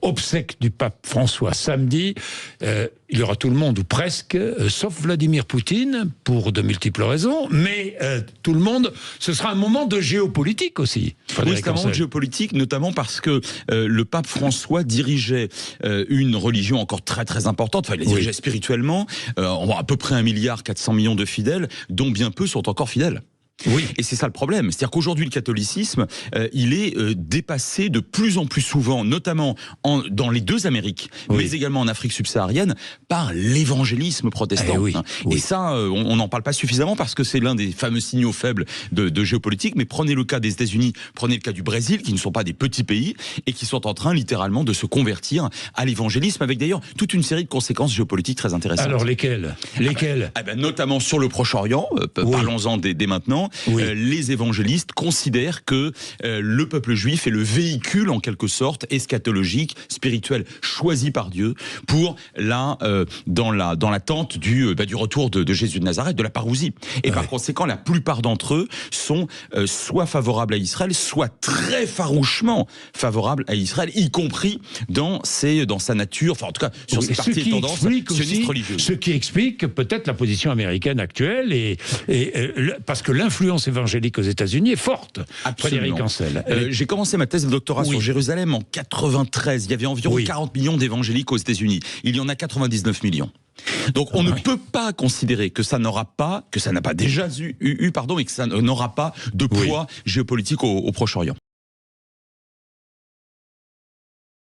Obsèques du pape François samedi, il y aura tout le monde, ou presque, sauf Vladimir Poutine, pour de multiples raisons, mais tout le monde, ce sera un moment de géopolitique aussi. Oui, c'est un moment de géopolitique, notamment parce que le pape François dirigeait une religion encore très très importante, enfin il la dirigeait spirituellement, à peu près 1,4 milliard de fidèles, dont bien peu sont encore fidèles. Oui. Et c'est ça le problème. C'est-à-dire qu'aujourd'hui, le catholicisme, il est dépassé de plus en plus souvent, notamment dans les deux Amériques, mais également en Afrique subsaharienne, par l'évangélisme protestant. Et ça, on n'en parle pas suffisamment parce que c'est l'un des fameux signaux faibles de géopolitique. Mais prenez le cas des États-Unis, prenez le cas du Brésil, qui ne sont pas des petits pays et qui sont en train littéralement de se convertir à l'évangélisme, avec d'ailleurs toute une série de conséquences géopolitiques très intéressantes. Alors lesquelles Notamment sur le Proche-Orient, parlons-en dès maintenant. Les évangélistes considèrent que le peuple juif est le véhicule en quelque sorte eschatologique, spirituel, choisi par Dieu pour dans l'attente du retour de Jésus de Nazareth, de la parousie. Et par conséquent, la plupart d'entre eux sont soit favorables à Israël, soit très farouchement favorables à Israël, y compris dans sa nature, enfin en tout cas sur ses parties et tendances sionistes religieuses. Ce qui explique peut-être la position américaine actuelle, parce que l'influence évangélique aux États-Unis est forte. Absolument. Frédéric Ancel. J'ai commencé ma thèse de doctorat sur Jérusalem en 93. Il y avait environ 40 millions d'évangéliques aux États-Unis. Il y en a 99 millions. Donc on ne peut pas considérer que ça n'a pas déjà eu, et que ça n'aura pas de poids géopolitique au Proche-Orient.